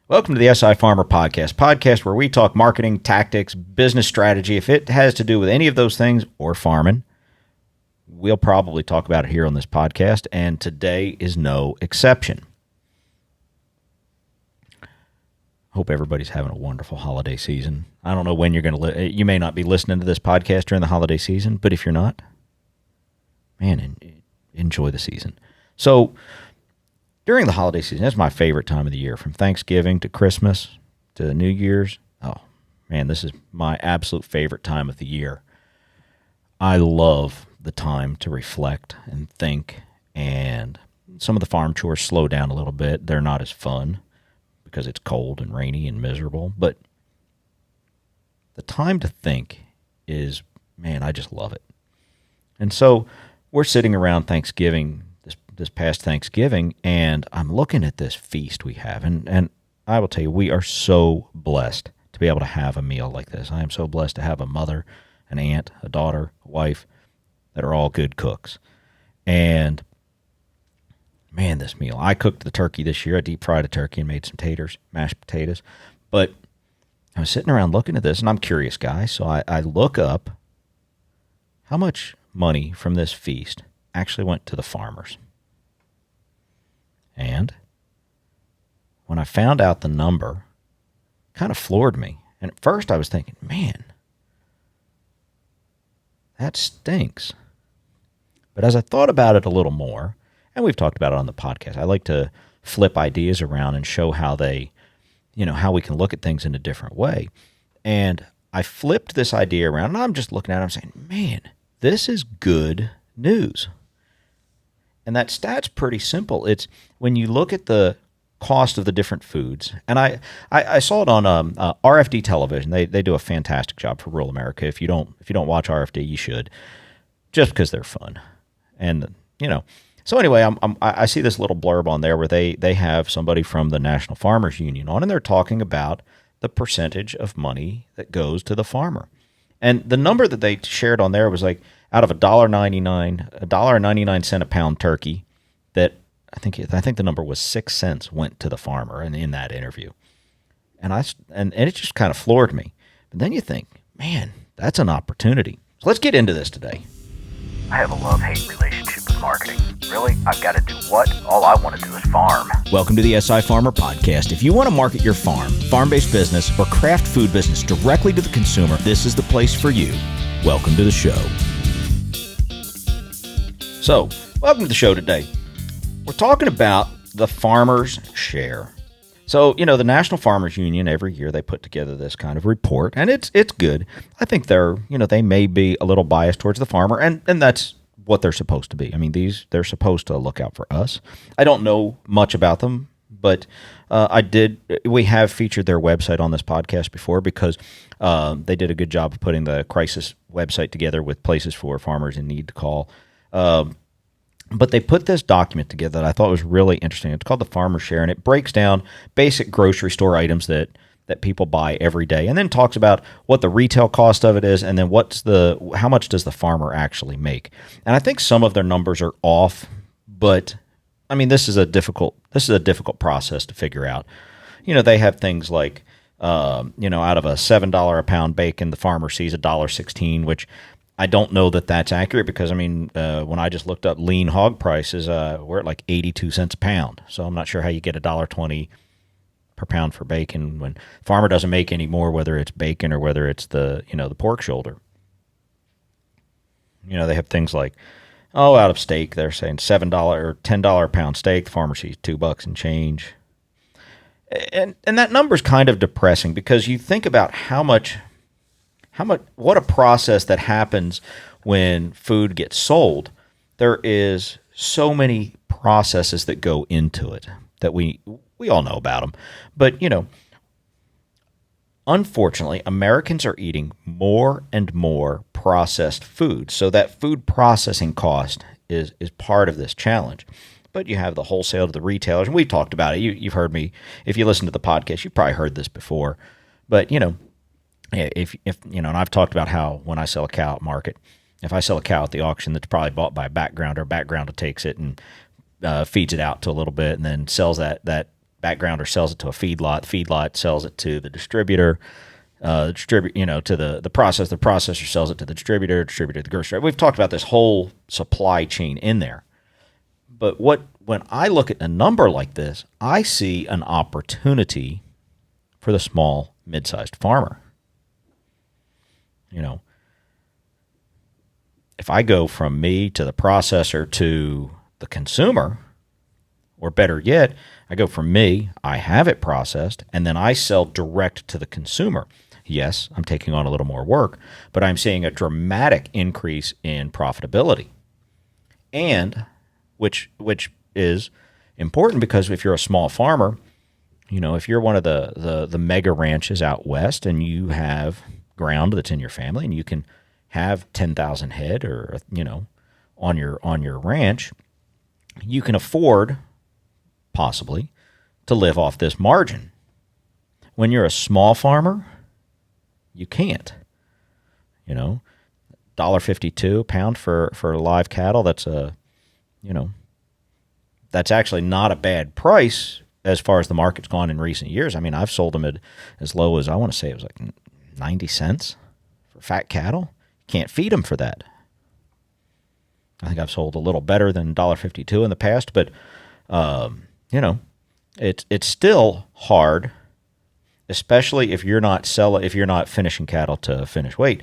Welcome to the SI Farmer podcast where we talk marketing, tactics, business strategy. If it has to do with any of those things or farming, we'll probably talk about it here on this podcast, and today is no exception. Hope everybody's having a wonderful holiday season. I don't know when you're going to you may not be listening to this podcast during the holiday season, but if you're not, man, enjoy the season. So, during the holiday season, that's my favorite time of the year, from Thanksgiving to Christmas to New Year's. Oh, man, this is my absolute favorite time of the year. I love the time to reflect and think, and some of the farm chores slow down a little bit. They're not as fun because it's cold and rainy and miserable, but the time to think is, man, I just love it. And so we're sitting around Thanksgiving, this past Thanksgiving, and I'm looking at this feast we have, and I will tell you, we are so blessed to be able to have a meal like this. I am so blessed to have a mother, an aunt, a daughter, a wife that are all good cooks. And man, this meal, I cooked the turkey this year. I deep fried a turkey and made some taters, mashed potatoes. But I was sitting around looking at this, and I'm curious, guys, so I look up how much money from this feast actually went to the farmers. And when I found out the number, it kind of floored me. And at first I was thinking, man, that stinks. But as I thought about it a little more, and we've talked about it on the podcast, I like to flip ideas around and show how how we can look at things in a different way. And I flipped this idea around, and I'm just looking at it, I'm saying, man, this is good news. And that stat's pretty simple. It's when you look at the cost of the different foods, and I saw it on RFD television. They do a fantastic job for rural America. If you don't watch RFD, you should, just because they're fun. And so anyway, I see this little blurb on there where they have somebody from the National Farmers Union on, and they're talking about the percentage of money that goes to the farmer. And the number that they shared on there was like, out of $1.99 a pound turkey, that I think the number was 6 cents went to the farmer in that interview. And it just kind of floored me. But then you think, man, that's an opportunity. So let's get into this today. I have a love-hate relationship with marketing. Really? I've got to do what? All I want to do is farm. Welcome to the SI Farmer Podcast. If you want to market your farm-based business, or craft food business directly to the consumer, this is the place for you. Welcome to the show. So, welcome to the show today. We're talking about the farmer's share. So, the National Farmers Union, every year they put together this kind of report, and it's good. I think they may be a little biased towards the farmer, and that's what they're supposed to be. I mean, they're supposed to look out for us. I don't know much about them, but we have featured their website on this podcast before because they did a good job of putting the crisis website together with places for farmers in need to call. But they put this document together that I thought was really interesting. It's called the Farmer Share, and it breaks down basic grocery store items that people buy every day, and then talks about what the retail cost of it is, and then how much does the farmer actually make. And I think some of their numbers are off, but I mean, this is a difficult process to figure out. They have things like out of a $7 a pound bacon, the farmer sees $1.16, which I don't know that that's accurate because, I mean, when I just looked up lean hog prices, we're at like 82 cents a pound. So I'm not sure how you get $1.20 per pound for bacon when farmer doesn't make any more, whether it's bacon or whether it's the pork shoulder. They have things like, out of steak, they're saying $7 or $10 a pound steak. The farmer sees $2 and change. And that number's kind of depressing because you think about what a process that happens when food gets sold. There is so many processes that go into it that we all know about them. But, unfortunately, Americans are eating more and more processed food. So that food processing cost is part of this challenge. But you have the wholesale to the retailers, and we've talked about it. You've heard me. If you listen to the podcast, you've probably heard this before. But, if and I've talked about how when I sell a cow at market, if I sell a cow at the auction that's probably bought by a backgrounder takes it and feeds it out to a little bit and then sells that backgrounder sells it to a feedlot sells it to the distributor, to the processor sells it to the distributor to the grocery. We've talked about this whole supply chain in there. But when I look at a number like this, I see an opportunity for the small, mid-sized farmer. If I go from me to the processor to the consumer, or better yet, I go from me, I have it processed, and then I sell direct to the consumer. Yes, I'm taking on a little more work, but I'm seeing a dramatic increase in profitability. And which is important, because if you're a small farmer, if you're one of the mega ranches out west and you have ground that's in your family and you can have 10,000 head or on your ranch, you can afford possibly to live off this margin. When you're a small farmer, you can't. $1.52 a pound for live cattle, that's actually not a bad price as far as the market's gone in recent years. I mean, I've sold them at as low as, I want to say it was like 90 cents for fat cattle. Can't feed them for that. I think I've sold a little better than $1.52 in the past, but it's still hard, especially if you're not finishing cattle to finish weight.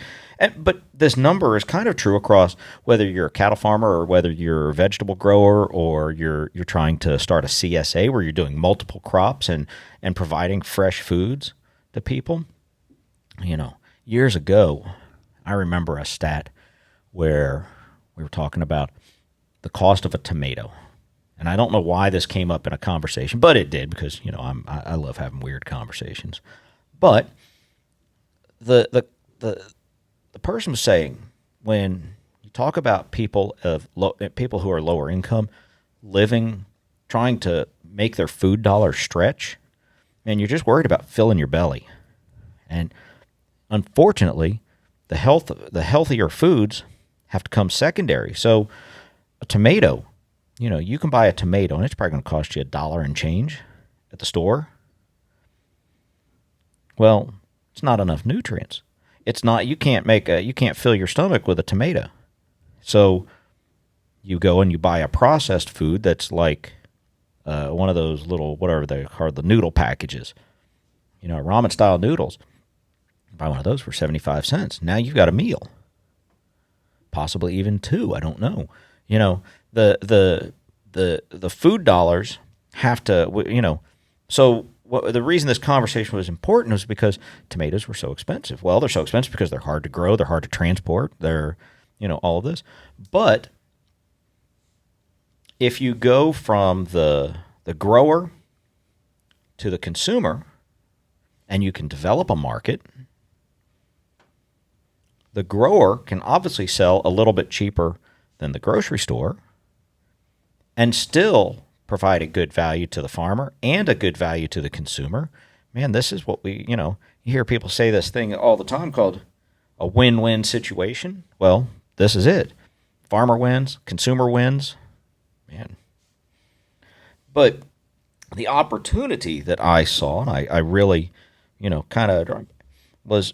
But this number is kind of true across whether you're a cattle farmer or whether you're a vegetable grower or you're trying to start a CSA where you're doing multiple crops and providing fresh foods to people. Years ago, I remember a stat where we were talking about the cost of a tomato. And I don't know why this came up in a conversation, but it did, because I love having weird conversations. But the person was saying, when you talk about people who are lower income living, trying to make their food dollar stretch, and you're just worried about filling your belly. And unfortunately, the healthier foods have to come secondary. So a tomato, you can buy a tomato and it's probably going to cost you $1 and change at the store. Well, it's not enough nutrients. It's not, you can't fill your stomach with a tomato. So you go and you buy a processed food that's like one of those little, whatever they are, the noodle packages, ramen style noodles. Buy one of those for 75 cents. Now you've got a meal. Possibly even two, I don't know. The food dollars have to, so the reason this conversation was important was because tomatoes were so expensive. Well, they're so expensive because they're hard to grow, they're hard to transport, they're, all of this. But if you go from the grower to the consumer and you can develop a market, the grower can obviously sell a little bit cheaper than the grocery store and still provide a good value to the farmer and a good value to the consumer. Man, this is what you hear people say this thing all the time called a win-win situation. Well, this is it. Farmer wins, consumer wins. Man. But the opportunity that I saw, and I really, kind of was,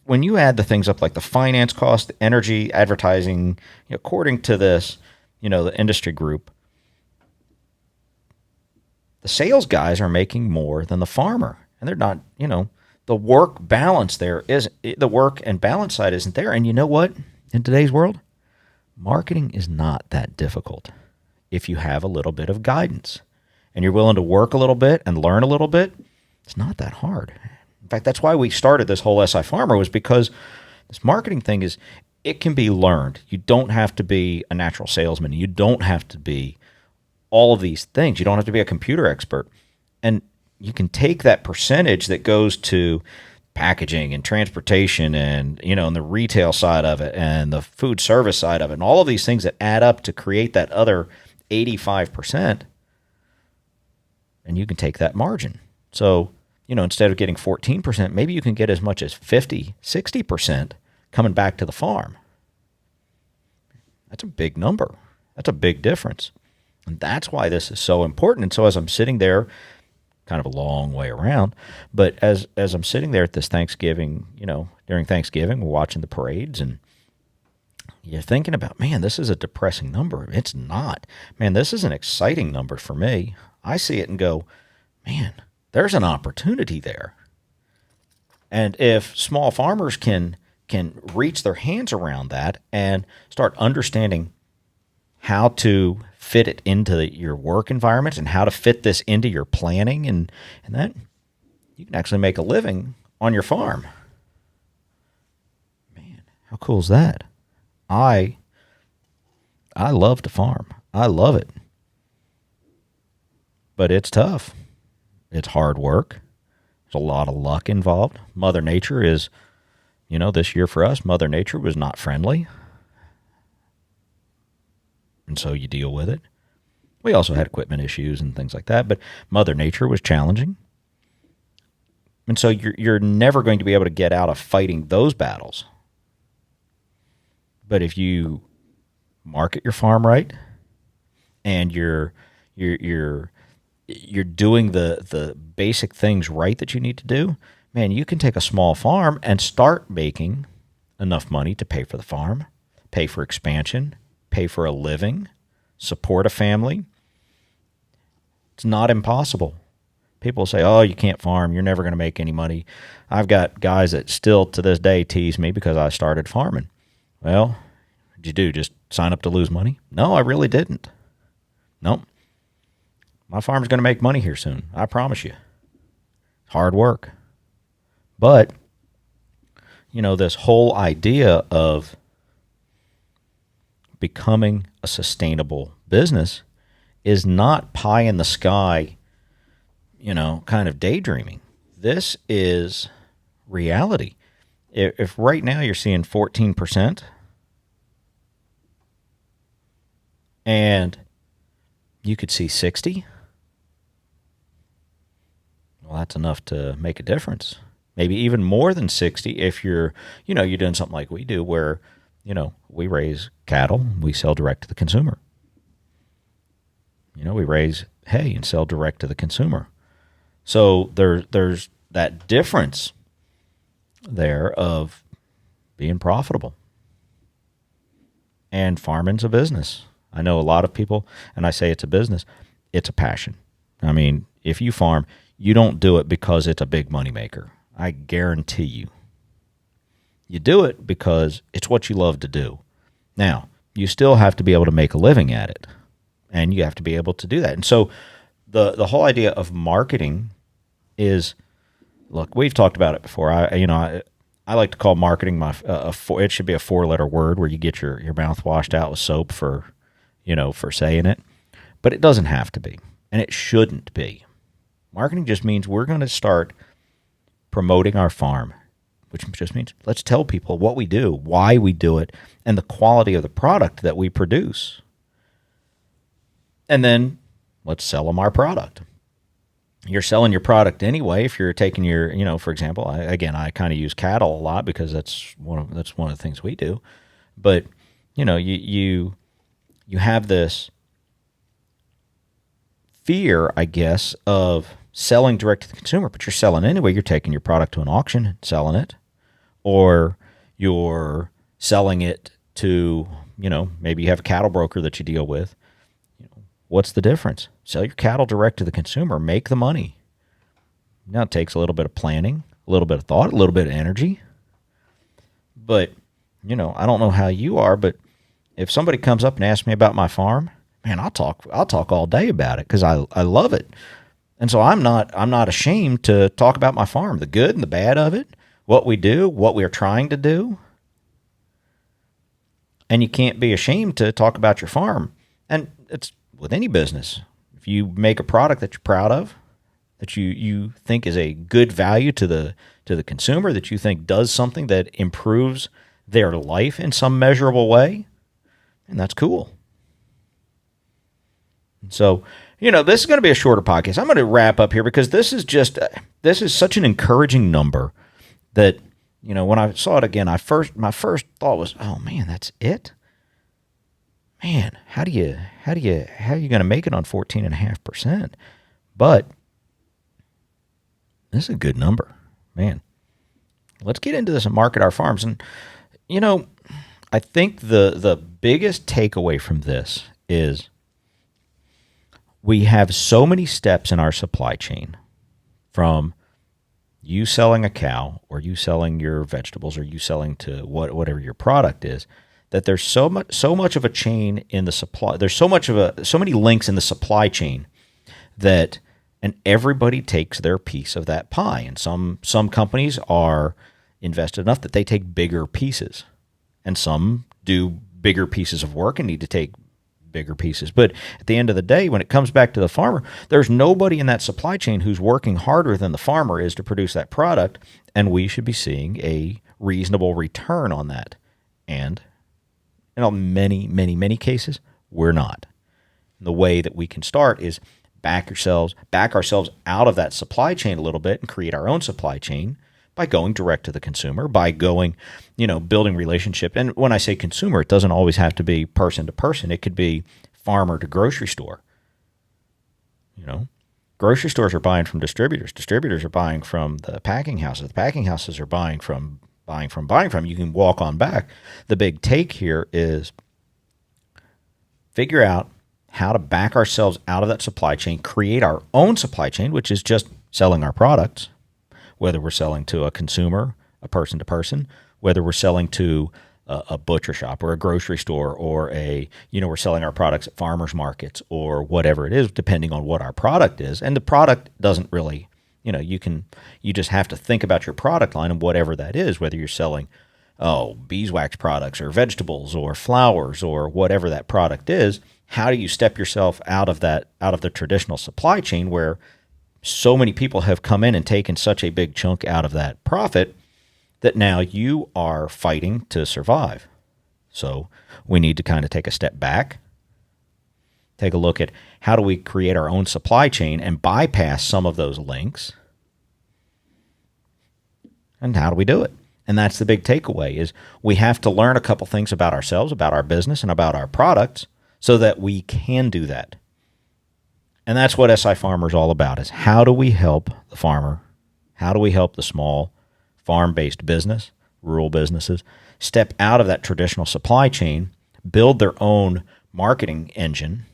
when you add the things up like the finance cost, the energy, advertising, according to this, the industry group, the sales guys are making more than the farmer, and they're not, the work balance there is the work and balance side isn't there. And you know what? In today's world, marketing is not that difficult if you have a little bit of guidance and you're willing to work a little bit and learn a little bit. It's not that hard. In fact, that's why we started this whole SI Farmer, was because this marketing thing it can be learned. You don't have to be a natural salesman. You don't have to be all of these things. You don't have to be a computer expert. And you can take that percentage that goes to packaging and transportation and, and the retail side of it and the food service side of it and all of these things that add up to create that other 85%. And you can take that margin. So, instead of getting 14%, maybe you can get as much as 50, 60% coming back to the farm. That's a big number. That's a big difference. And that's why this is so important. And so as I'm sitting there, kind of a long way around, but as I'm sitting there at this Thanksgiving, during Thanksgiving, we're watching the parades, and you're thinking about, man, this is a depressing number. It's not. Man, this is an exciting number for me. I see it and go, man, there's an opportunity there. And if small farmers can reach their hands around that and start understanding how to fit it into your work environment and how to fit this into your planning, and that, you can actually make a living on your farm. Man, how cool is that? I love to farm. I love it. But it's tough. It's hard work. There's a lot of luck involved. Mother Nature is, this year for us, Mother Nature was not friendly. And so you deal with it. We also had equipment issues and things like that, but Mother Nature was challenging. And so you're never going to be able to get out of fighting those battles. But if you market your farm right, and you're doing the basic things right that you need to do, man, you can take a small farm and start making enough money to pay for the farm, pay for expansion, pay for a living, support a family. It's not impossible. People say, oh, you can't farm. You're never going to make any money. I've got guys that still to this day tease me because I started farming. Well, what'd you do? Just sign up to lose money? No, I really didn't. Nope. My farm's going to make money here soon. I promise you. Hard work. But, this whole idea of becoming a sustainable business is not pie in the sky, kind of daydreaming. This is reality. If right now you're seeing 14%, and you could see 60, well, that's enough to make a difference. Maybe even more than 60 if you're doing something like we do where, we raise cattle, we sell direct to the consumer. We raise hay and sell direct to the consumer. So there's that difference there of being profitable. And farming's a business. I know a lot of people, and I say it's a business, it's a passion. I mean, if you farm, you don't do it because it's a big money maker. I guarantee you. You do it because it's what you love to do. Now, you still have to be able to make a living at it, and you have to be able to do that. And so the whole idea of marketing is, look, we've talked about it before. I like to call marketing it should be a 4-letter word where you get your mouth washed out with soap for saying it. But it doesn't have to be, and it shouldn't be. Marketing just means we're going to start promoting our farm, which just means let's tell people what we do, why we do it, and the quality of the product that we produce. And then let's sell them our product. You're selling your product anyway. If you're taking for example, I kind of use cattle a lot because that's one of the things we do. But you have this fear, I guess, of selling direct to the consumer, but you're selling anyway. You're taking your product to an auction and selling it, or you're selling it to, maybe you have a cattle broker that you deal with. What's the difference? Sell your cattle direct to the consumer, make the money. Now it takes a little bit of planning, a little bit of thought, a little bit of energy. But, I don't know how you are, but if somebody comes up and asks me about my farm, man, I'll talk all day about it because I love it. And so I'm not ashamed to talk about my farm, the good and the bad of it, what we do, what we're trying to do. And you can't be ashamed to talk about your farm. And it's with any business. If you make a product that you're proud of, that you think is a good value to the consumer, that you think does something that improves their life in some measurable way, and that's cool. So, this is going to be a shorter podcast. I'm going to wrap up here because this is such an encouraging number that, when I saw it again, my first thought was, oh man, that's it. man, how are you going to make it on 14.5%? But this is a good number, man. Let's get into this and market our farms. And, I think the biggest takeaway from this is we have so many steps in our supply chain, from you selling a cow or you selling your vegetables or you selling to whatever your product is, that there's so much of a chain in the supply. There's so many links in the supply chain and everybody takes their piece of that pie. And some companies are invested enough that they take bigger pieces, and some do bigger pieces of work and need to take bigger pieces. But at the end of the day, when it comes back to the farmer, there's nobody in that supply chain who's working harder than the farmer is to produce that product, and we should be seeing a reasonable return on that. And in many cases, we're not. The way that we can start is back ourselves out of that supply chain a little bit and create our own supply chain by going direct to the consumer, by going, building relationship. And when I say consumer, it doesn't always have to be person to person. It could be farmer to grocery store. Grocery stores are buying from distributors. Distributors are buying from the packing houses. The packing houses are buying from. You can walk on back. The big take here is figure out how to back ourselves out of that supply chain, create our own supply chain, which is just selling our products, whether we're selling to a consumer, a person to person, whether we're selling to a butcher shop or a grocery store, or we're selling our products at farmers markets or whatever it is, depending on what our product is. And the product doesn't really, you just have to think about your product line and whatever that is, whether you're selling, beeswax products or vegetables or flowers or whatever that product is. How do you step yourself out of the traditional supply chain where so many people have come in and taken such a big chunk out of that profit that now you are fighting to survive? So we need to kind of take a step back, take a look at how do we create our own supply chain and bypass some of those links, and how do we do it? And that's the big takeaway, is we have to learn a couple things about ourselves, about our business, and about our products so that we can do that. And that's what SI Farmer is all about, is how do we help the farmer? How do we help the small farm-based business, rural businesses, step out of that traditional supply chain, build their own marketing engine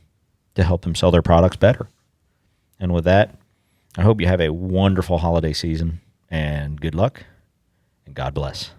to help them sell their products better? And with that, I hope you have a wonderful holiday season, and good luck, and God bless.